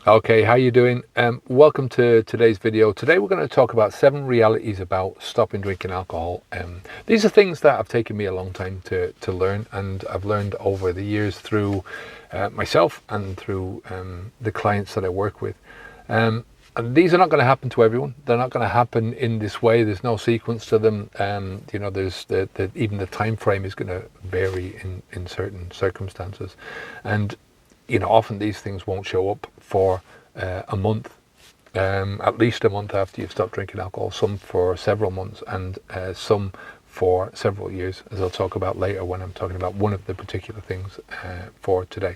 Okay, how you doing? Welcome to today's video. Today we're going to talk about 7 realities about stopping drinking alcohol. These are things that have taken me a long time to learn, and I've learned over the years through myself and through the clients that I work with. And these are not going to happen to everyone. They're not going to happen in this way. There's no sequence to them. There's even the time frame is going to vary in certain circumstances, and often these things won't show up for a month, at least a month after you've stopped drinking alcohol, some for several months, and some for several years, as I'll talk about later when I'm talking about one of the particular things for today.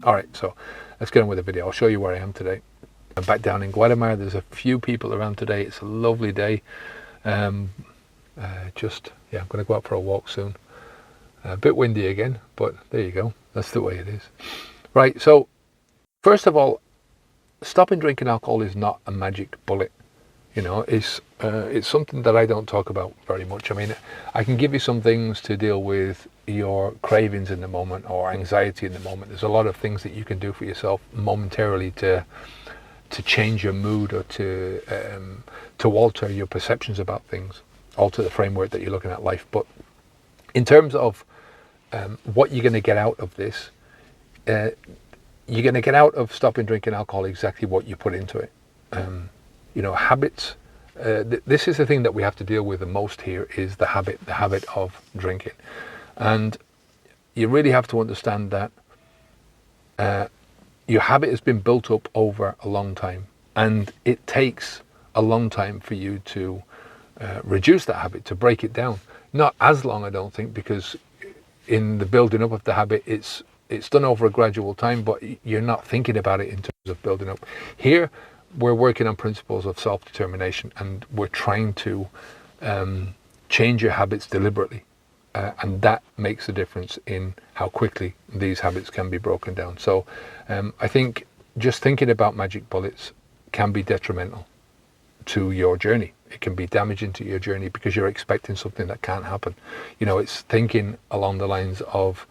All right, so let's get on with the video. I'll show you where I am today. I'm back down in Guatemala. There's a few people around today. It's a lovely day. I'm going to go out for a walk soon. A bit windy again, but there you go. That's the way it is. Right, so first of all, stopping drinking alcohol is not a magic bullet. It's something that I don't talk about very much. I mean, I can give you some things to deal with your cravings in the moment or anxiety in the moment. There's a lot of things that you can do for yourself momentarily to change your mood or to alter your perceptions about things, alter the framework that you're looking at life. But in terms of what you're going to get out of this, you're going to get out of stopping drinking alcohol exactly what you put into it. Habits. This is the thing that we have to deal with the most here, is the habit of drinking. And you really have to understand that your habit has been built up over a long time, and it takes a long time for you to reduce that habit, to break it down. Not as long, I don't think, because in the building up of the habit, it's done over a gradual time, but you're not thinking about it in terms of building up. Here, we're working on principles of self-determination, and we're trying to change your habits deliberately. And that makes a difference in how quickly these habits can be broken down. So I think just thinking about magic bullets can be detrimental to your journey. It can be damaging to your journey because you're expecting something that can't happen. It's thinking along the lines of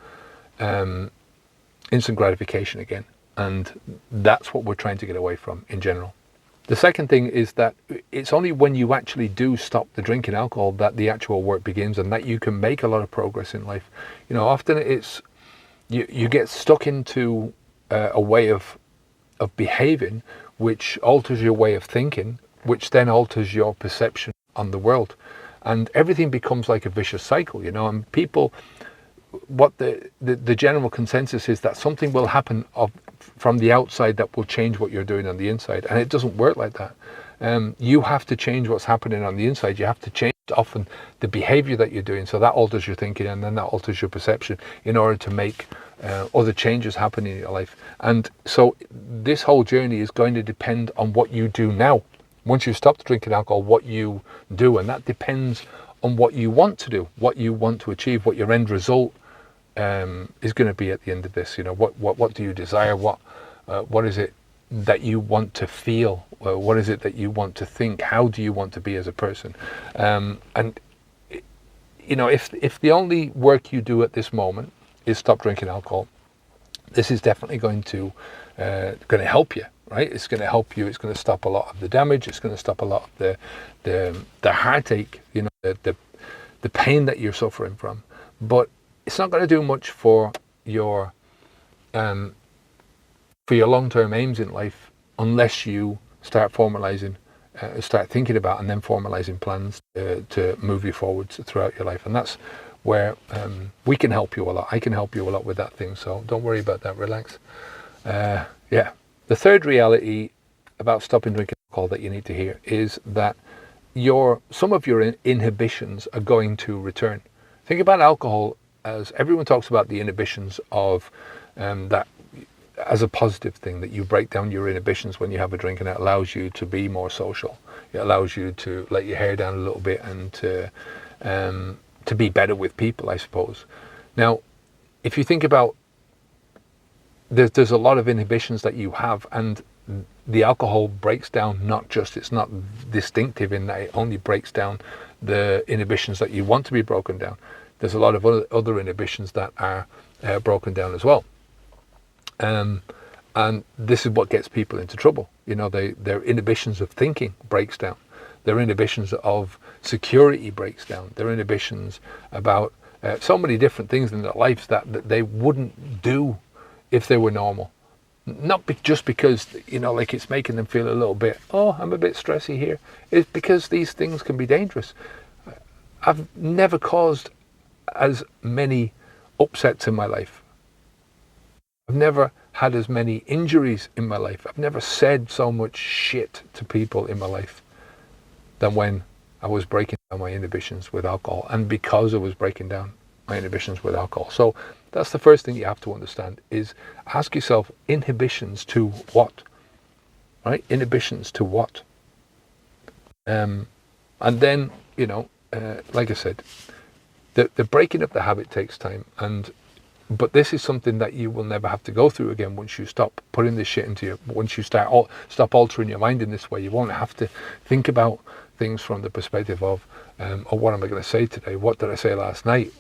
instant gratification again. And that's what we're trying to get away from in general. The second thing is that it's only when you actually do stop the drinking alcohol that the actual work begins, and that you can make a lot of progress in life. Often it's you get stuck into a way of behaving which alters your way of thinking, which then alters your perception on the world, and everything becomes like a vicious cycle. And people, what the general consensus is that something will happen from the outside that will change what you're doing on the inside, and it doesn't work like that. You have to change what's happening on the inside. You have to change often the behavior that you're doing, so that alters your thinking, and then that alters your perception in order to make other changes happen in your life. And so this whole journey is going to depend on what you do now. Once you've stopped drinking alcohol, what you do, and that depends on what you want to do, what you want to achieve, what your end result is going to be at the end of this. What do you desire? What is it that you want to feel? What is it that you want to think? How do you want to be as a person? And if the only work you do at this moment is stop drinking alcohol, this is definitely going to help you. Right? It's going to help you. It's going to stop a lot of the damage. It's going to stop a lot of the heartache, the pain that you're suffering from. But it's not going to do much for your long-term aims in life unless you start formalizing, start thinking about, and then formalizing plans to move you forward throughout your life. And that's where we can help you a lot. I can help you a lot with that thing. So don't worry about that. Relax. The third reality about stopping drinking alcohol that you need to hear is that some of your inhibitions are going to return. Think about alcohol as everyone talks about the inhibitions of that as a positive thing, that you break down your inhibitions when you have a drink, and it allows you to be more social. It allows you to let your hair down a little bit and to be better with people, I suppose. Now, if you think about there's a lot of inhibitions that you have, and the alcohol breaks down it's not distinctive in that it only breaks down the inhibitions that you want to be broken down. There's a lot of other inhibitions that are broken down as well. And this is what gets people into trouble. Their inhibitions of thinking breaks down. Their inhibitions of security breaks down. Their inhibitions about so many different things in their lives that they wouldn't do if they were normal. Not just because, like it's making them feel a little bit, oh, I'm a bit stressy here. It's because these things can be dangerous. I've never caused as many upsets in my life. I've never had as many injuries in my life. I've never said so much shit to people in my life than when I was breaking down my inhibitions with alcohol, and because I was breaking down my inhibitions with alcohol. So that's the first thing you have to understand, is ask yourself, inhibitions to what? Right? Inhibitions to what? And then, like I said, the breaking up the habit takes time, but this is something that you will never have to go through again once you stop putting this shit into you. Once you stop altering your mind in this way, you won't have to think about things from the perspective of, oh, what am I going to say today? What did I say last night?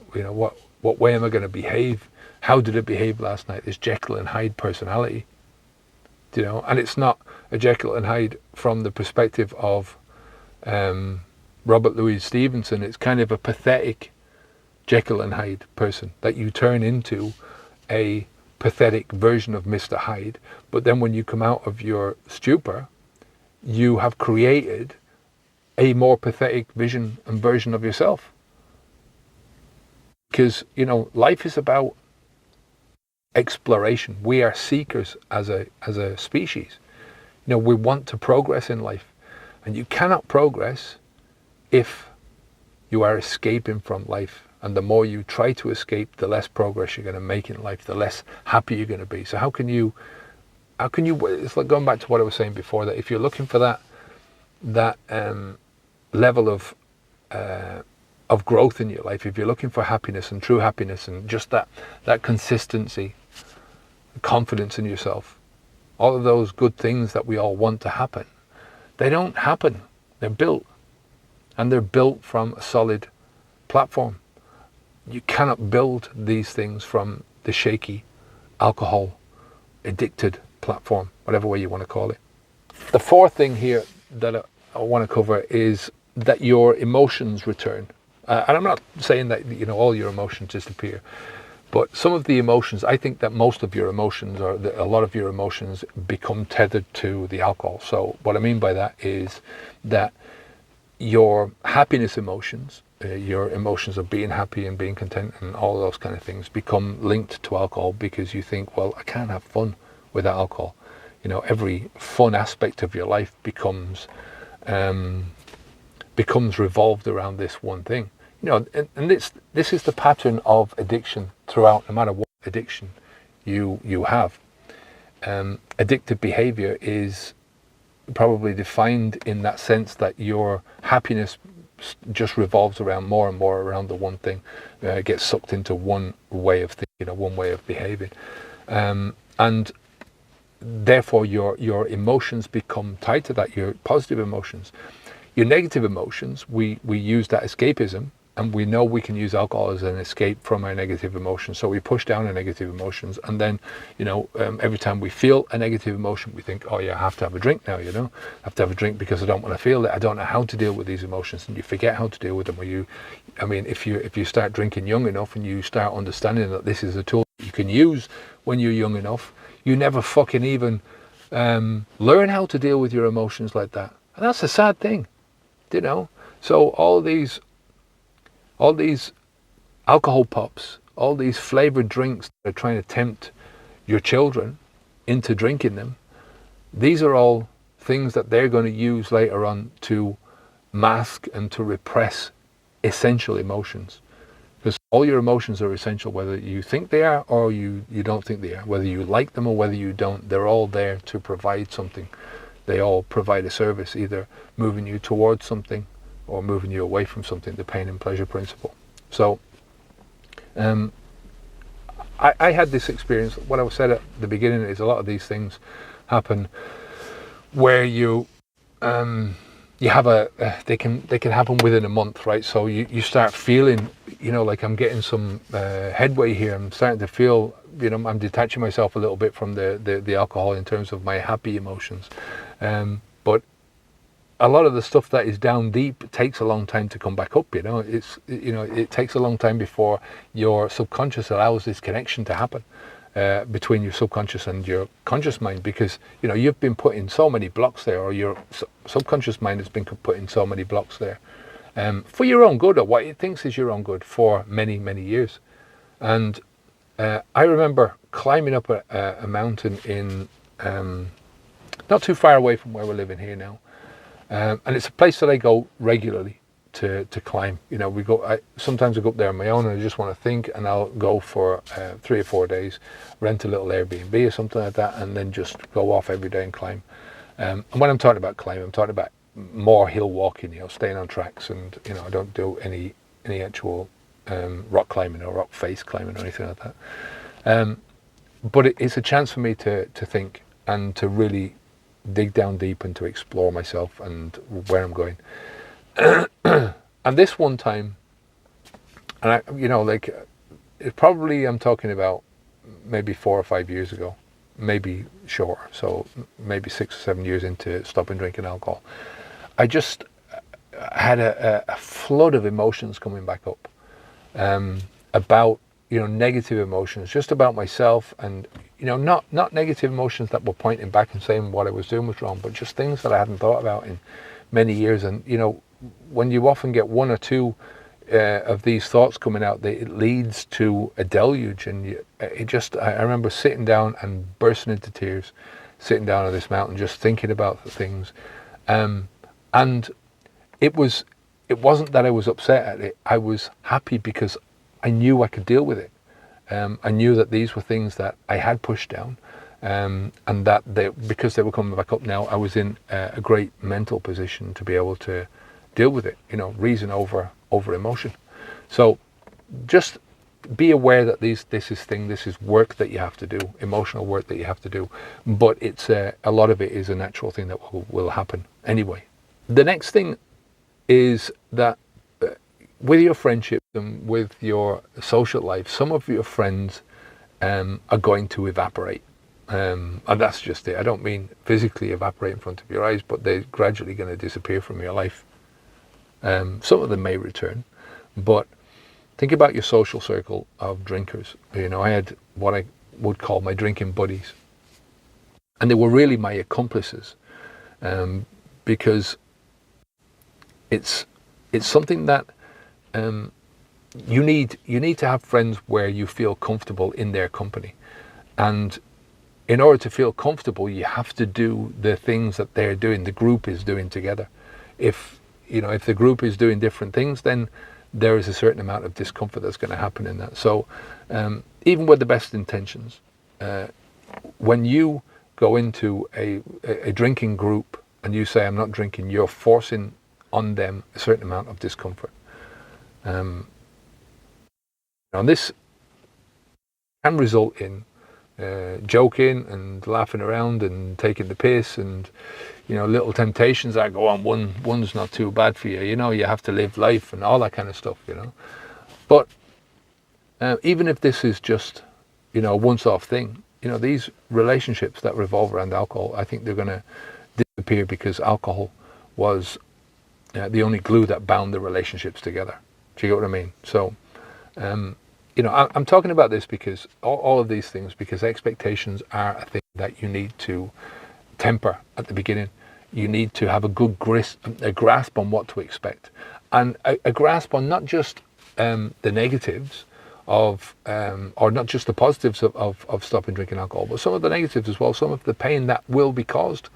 What way am I going to behave? How did I behave last night? This Jekyll and Hyde personality, and it's not a Jekyll and Hyde from the perspective of Robert Louis Stevenson. It's kind of a pathetic Jekyll and Hyde person that you turn into a pathetic version of Mr. Hyde. But then when you come out of your stupor, you have created a more pathetic vision and version of yourself. Because, life is about exploration. We are seekers as a species. We want to progress in life. And you cannot progress if you are escaping from life. And the more you try to escape, the less progress you're going to make in life, the less happy you're going to be. So how can you, it's like going back to what I was saying before, that if you're looking for that level of growth in your life, if you're looking for happiness and true happiness and just that consistency, confidence in yourself, all of those good things that we all want to happen, they don't happen. They're built. And they're built from a solid platform. You cannot build these things from the shaky, alcohol, addicted platform, whatever way you want to call it. The fourth thing here that I want to cover is that your emotions return. And I'm not saying that all your emotions disappear, but some of the emotions, I think that most of your emotions, or a lot of your emotions, become tethered to the alcohol. So what I mean by that is that your happiness emotions, your emotions of being happy and being content and all those kind of things, become linked to alcohol, because you think, well, I can't have fun without alcohol. Every fun aspect of your life becomes revolved around this one thing. And this is the pattern of addiction throughout, no matter what addiction you have. Addictive behavior is probably defined in that sense that your happiness just revolves around more and more around the one thing, gets sucked into one way of thinking, one way of behaving, and therefore your emotions become tied to that. Your positive emotions, your negative emotions, we use that escapism, and we know we can use alcohol as an escape from our negative emotions. So we push down our negative emotions, and then, every time we feel a negative emotion, we think, oh yeah, I have to have a drink now, I have to have a drink because I don't want to feel it. I don't know how to deal with these emotions, and you forget how to deal with them. If you start drinking young enough and you start understanding that this is a tool you can use when you're young enough, you never fucking even learn how to deal with your emotions like that. And that's a sad thing, So all these alcohol pops, all these flavored drinks that are trying to tempt your children into drinking them, these are all things that they're going to use later on to mask and to repress essential emotions. Because all your emotions are essential, whether you think they are or you don't think they are, whether you like them or whether you don't. They're all there to provide something. They all provide a service, either moving you towards something or moving you away from something, the pain and pleasure principle. So I had this experience. What I said at the beginning is a lot of these things happen where you have they can happen within a month, right? So you start feeling, like I'm getting some headway here. I'm starting to feel I'm detaching myself a little bit from the alcohol in terms of my happy emotions. But a lot of the stuff that is down deep takes a long time to come back up. It takes a long time before your subconscious allows this connection to happen between your subconscious and your conscious mind, because you've been putting so many blocks there, or your subconscious mind has been putting so many blocks there for your own good, or what it thinks is your own good, for many, many years. And I remember climbing up a mountain in not too far away from where we're living here now. And it's a place that I go regularly to climb. Sometimes I go up there on my own and I just want to think, and I'll go for 3 or 4 days, rent a little Airbnb or something like that, and then just go off every day and climb. And when I'm talking about climb, I'm talking about more hill walking, staying on tracks, and I don't do any actual rock climbing or rock face climbing or anything like that. But it's a chance for me to think and to really dig down deep and to explore myself and where I'm going. And this one time, and I'm talking about maybe 4 or 5 years ago, maybe shorter, so maybe 6 or 7 years into stopping drinking alcohol, I just had a flood of emotions coming back up, about negative emotions, just about myself, and not negative emotions that were pointing back and saying what I was doing was wrong, but just things that I hadn't thought about in many years. And when you often get 1 or 2 of these thoughts coming out, it leads to a deluge. And I remember sitting down and bursting into tears, sitting down on this mountain, just thinking about the things. And it wasn't that I was upset at it. I was happy because I knew I could deal with it. I knew that these were things that I had pushed down, and that because they were coming back up now, I was in a great mental position to be able to deal with it. Reason over emotion. So just be aware that this is work that you have to do, emotional work that you have to do. But it's a lot of it is a natural thing that will happen anyway. The next thing is that with your friendships and with your social life, some of your friends are going to evaporate. And that's just it. I don't mean physically evaporate in front of your eyes, but they're gradually going to disappear from your life. Some of them may return, but think about your social circle of drinkers. I had what I would call my drinking buddies, and they were really my accomplices, because it's something that you need to have friends where you feel comfortable in their company. And in order to feel comfortable, you have to do the things that they're doing, the group is doing together. If the group is doing different things, then there is a certain amount of discomfort that's going to happen in that. So even with the best intentions, when you go into a drinking group and you say, I'm not drinking, you're forcing on them a certain amount of discomfort. And this can result in joking and laughing around and taking the piss, and little temptations that go on. One's not too bad for you. You have to live life and all that kind of stuff. But even if this is just a once-off thing, these relationships that revolve around alcohol, I think they're going to disappear, because alcohol was the only glue that bound the relationships together. Do you get what I mean? So, I'm talking about this because all of these things, because expectations are a thing that you need to temper at the beginning. You need to have a good grasp on what to expect, and a grasp on not just the negatives of, or not just the positives of stopping drinking alcohol, but some of the negatives as well, some of the pain that will be caused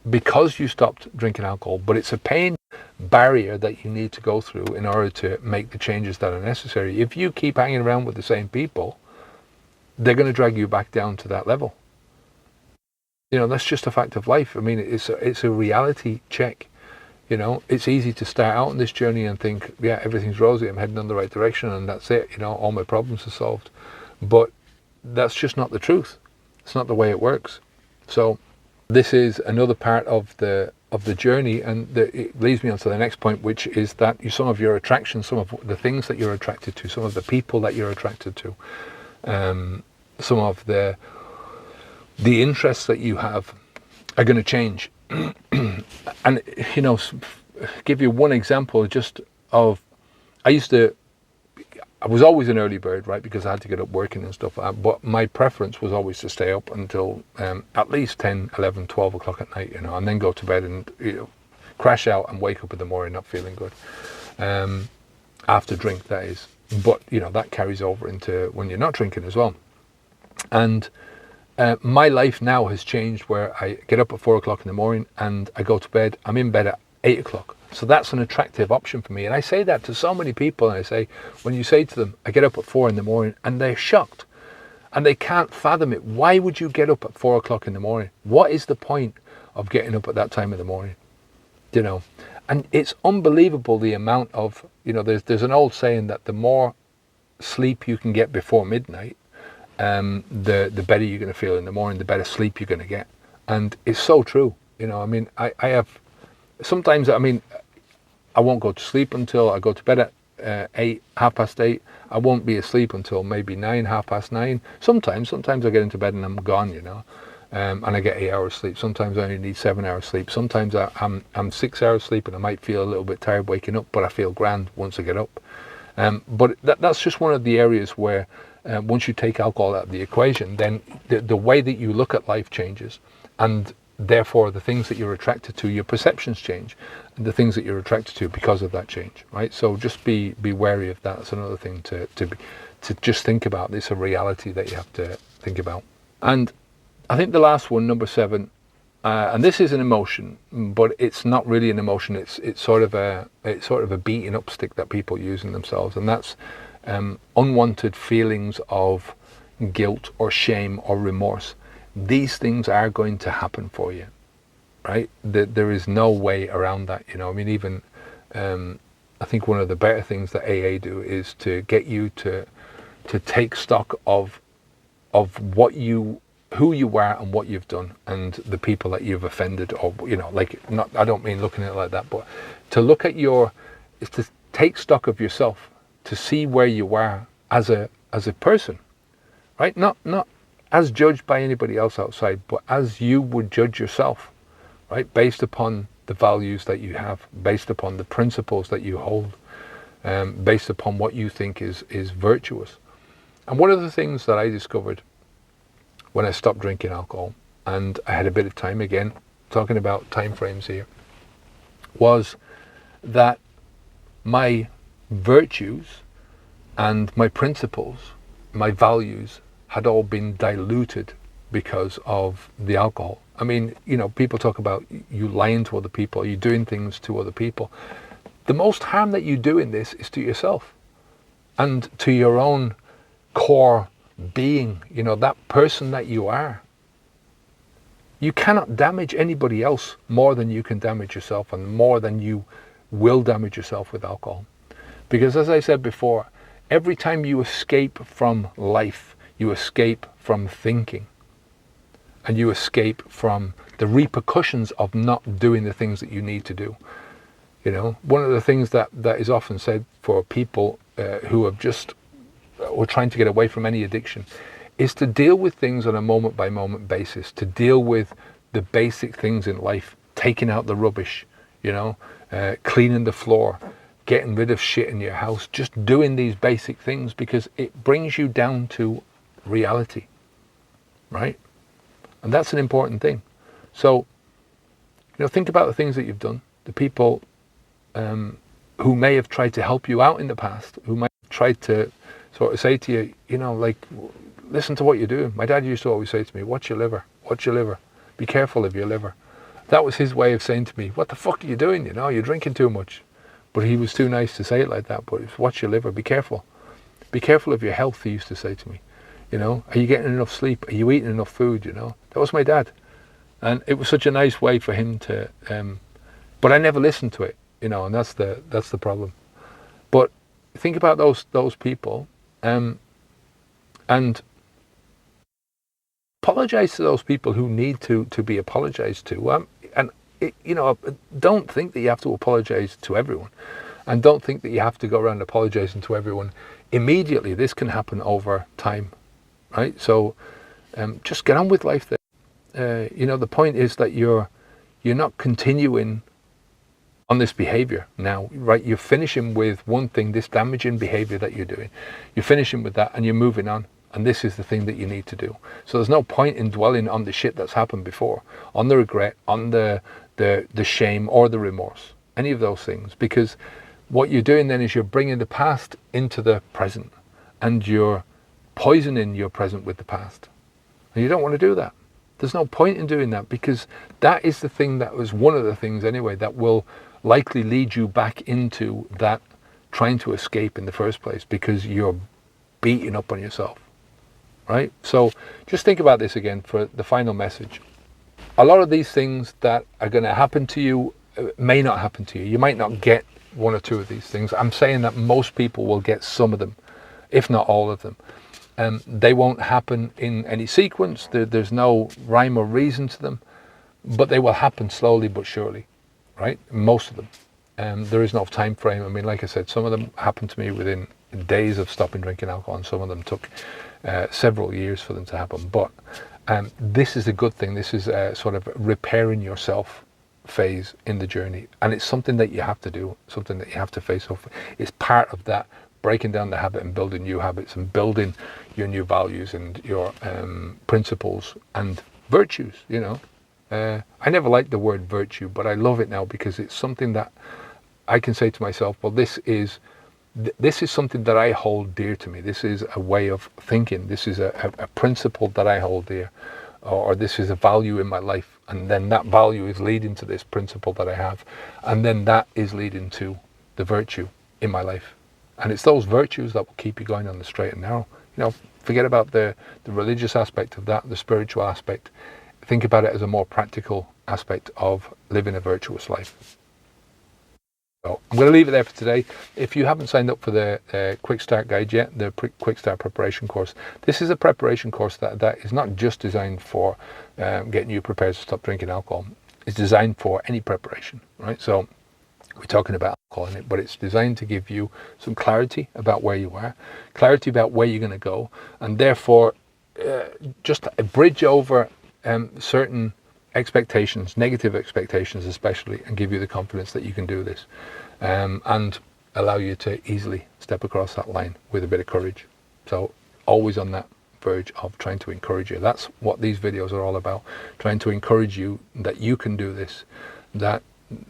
because you stopped drinking alcohol. But it's a pain barrier that you need to go through in order to make the changes that are necessary. If you keep hanging around with the same people, they're going to drag you back down to that level. That's just a fact of life. I mean, it's a reality check. It's easy to start out on this journey and think, yeah, everything's rosy, I'm heading in the right direction, and that's it, all my problems are solved. But that's just not the truth. It's not the way it works. So this is another part of the journey, and it leads me on to the next point, which is that some of your attractions, some of the things that you're attracted to, some of the people that you're attracted to, some of the interests that you have are going to change. And give you one example just of, I was always an early bird, right, because I had to get up working and stuff, but my preference was always to stay up until at least 10, 11, 12 o'clock at night, and then go to bed and crash out and wake up in the morning not feeling good, after drink, that is. But that carries over into when you're not drinking as well. And my life now has changed, where I get up at 4 o'clock in the morning and I go to bed. I'm in bed at 8 o'clock. So that's an attractive option for me. And I say that to so many people, and I say, when you say to them, I get up at 4 in the morning, and they're shocked and they can't fathom it. Why would you get up at 4 o'clock in the morning? What is the point of getting up at that time of the morning? And it's unbelievable the amount of, there's an old saying that the more sleep you can get before midnight, the better you're going to feel in the morning, the better sleep you're going to get. And it's so true. I have sometimes, I won't go to sleep until I go to bed at 8, 8:30. I won't be asleep until maybe 9, 9:30. Sometimes I get into bed and I'm gone, and I get 8 hours sleep. Sometimes I only need 7 hours sleep. Sometimes I'm 6 hours sleep and I might feel a little bit tired waking up, but I feel grand once I get up. But that's just one of the areas where once you take alcohol out of the equation, then the way that you look at life changes, and therefore the things that you're attracted to, your perceptions change, and the things that you're attracted to because of that change, right? So just be wary of that. That's another thing to just think about. It's a reality that you have to think about. And I think the last one, number 7, and this is an emotion, but it's not really an emotion. It's sort of a beating up stick that people use in themselves, and that's unwanted feelings of guilt or shame or remorse. These things are going to happen for you, right? There is no way around that. Even I think one of the better things that AA do is to get you to take stock of who you are and what you've done and the people that you've offended, or I don't mean looking at it like that, but to look at is to take stock of yourself, to see where you are as a person, right? Not as judged by anybody else outside, but as you would judge yourself, right? Based upon the values that you have, based upon the principles that you hold, based upon what you think is virtuous. And one of the things that I discovered when I stopped drinking alcohol, and I had a bit of time, again, talking about time frames here, was that my virtues and my principles, my values, had all been diluted because of the alcohol. People talk about you lying to other people, you doing things to other people. The most harm that you do in this is to yourself and to your own core being, that person that you are. You cannot damage anybody else more than you can damage yourself, and more than you will damage yourself with alcohol. Because as I said before, every time you escape from life, you escape from thinking, and you escape from the repercussions of not doing the things that you need to do. One of the things that is often said for people who have just or trying to get away from any addiction is to deal with things on a moment by moment basis, to deal with the basic things in life, taking out the rubbish, cleaning the floor, getting rid of shit in your house, just doing these basic things, because it brings you down to reality, right? And that's an important thing. So, think about the things that you've done, the people who may have tried to help you out in the past, who might have tried to sort of say to you, listen to what you're doing. My dad used to always say to me, watch your liver, be careful of your liver. That was his way of saying to me, what the fuck are you doing? You're drinking too much. But he was too nice to say it like that. But it was, watch your liver, be careful of your health, he used to say to me. Are you getting enough sleep? Are you eating enough food? That was my dad. And it was such a nice way for him to, but I never listened to it, and that's the problem. But think about those people, and apologize to those people who need to be apologized to. Don't think that you have to apologize to everyone, and don't think that you have to go around apologizing to everyone immediately. This can happen over time, right? So just get on with life there. The point is that you're not continuing on this behavior now, right? You're finishing with one thing, this damaging behavior that you're doing. You're finishing with that and you're moving on. And this is the thing that you need to do. So there's no point in dwelling on the shit that's happened before, on the regret, on the shame or the remorse, any of those things. Because what you're doing then is you're bringing the past into the present, and you're poisoning your present with the past. And you don't want to do that. There's no point in doing that, because that is the thing that was one of the things anyway that will likely lead you back into that trying to escape in the first place, because you're beating up on yourself. Right? So just think about this again for the final message. A lot of these things that are going to happen to you may not happen to you. You might not get one or two of these things. I'm saying that most people will get some of them, if not all of them. They won't happen in any sequence. There's no rhyme or reason to them, but they will happen slowly but surely, right? Most of them. There is no time frame. I mean, like I said, some of them happened to me within days of stopping drinking alcohol, and some of them took several years for them to happen. But this is a good thing. This is a sort of repairing yourself phase in the journey, and it's something that you have to do, something that you have to face off. It's part of that breaking down the habit and building new habits and building your new values and your principles and virtues. I never liked the word virtue, but I love it now, because it's something that I can say to myself, well, this is something that I hold dear to me. This is a way of thinking. This is a principle that I hold dear, or this is a value in my life. And then that value is leading to this principle that I have. And then that is leading to the virtue in my life. And it's those virtues that will keep you going on the straight and narrow. Forget about the religious aspect of that, the spiritual aspect. Think about it as a more practical aspect of living a virtuous life. So I'm going to leave it there for today. If you haven't signed up for the Quick Start Guide yet, the Quick Start Preparation course, this is a preparation course that is not just designed for getting you prepared to stop drinking alcohol. It's designed for any preparation, right? So we're talking about alcohol in it, but it's designed to give you some clarity about where you are, clarity about where you're going to go, and therefore just a bridge over certain expectations, negative expectations especially, and give you the confidence that you can do this, and allow you to easily step across that line with a bit of courage. So always on that verge of trying to encourage you. That's what these videos are all about, trying to encourage you that you can do this, that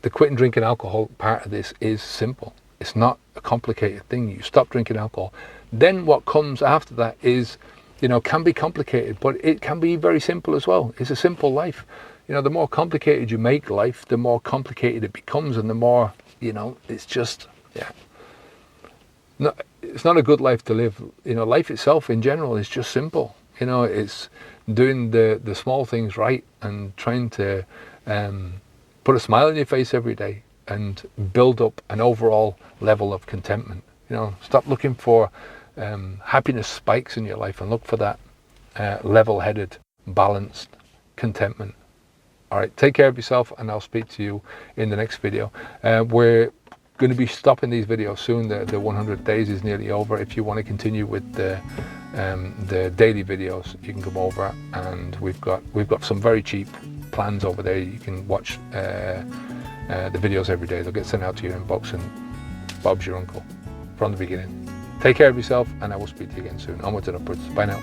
the quitting drinking alcohol part of this is simple. It's not a complicated thing. You stop drinking alcohol. Then what comes after that is, can be complicated, but it can be very simple as well. It's a simple life. The more complicated you make life, the more complicated it becomes, and the more, it's just, no, it's not a good life to live. Life itself in general is just simple. It's doing the small things right and trying to put a smile on your face every day and build up an overall level of contentment. Stop looking for happiness spikes in your life and look for that level-headed, balanced contentment. All right, take care of yourself, and I'll speak to you in the next video. We're going to be stopping these videos soon. The 100 days is nearly over. If you want to continue with the daily videos, you can come over, and we've got some very cheap plans over there. You can watch the videos every day. They'll get sent out to your inbox, and Bob's your uncle from the beginning. Take care of yourself, and I will speak to you again soon. Onwards and upwards. Bye now.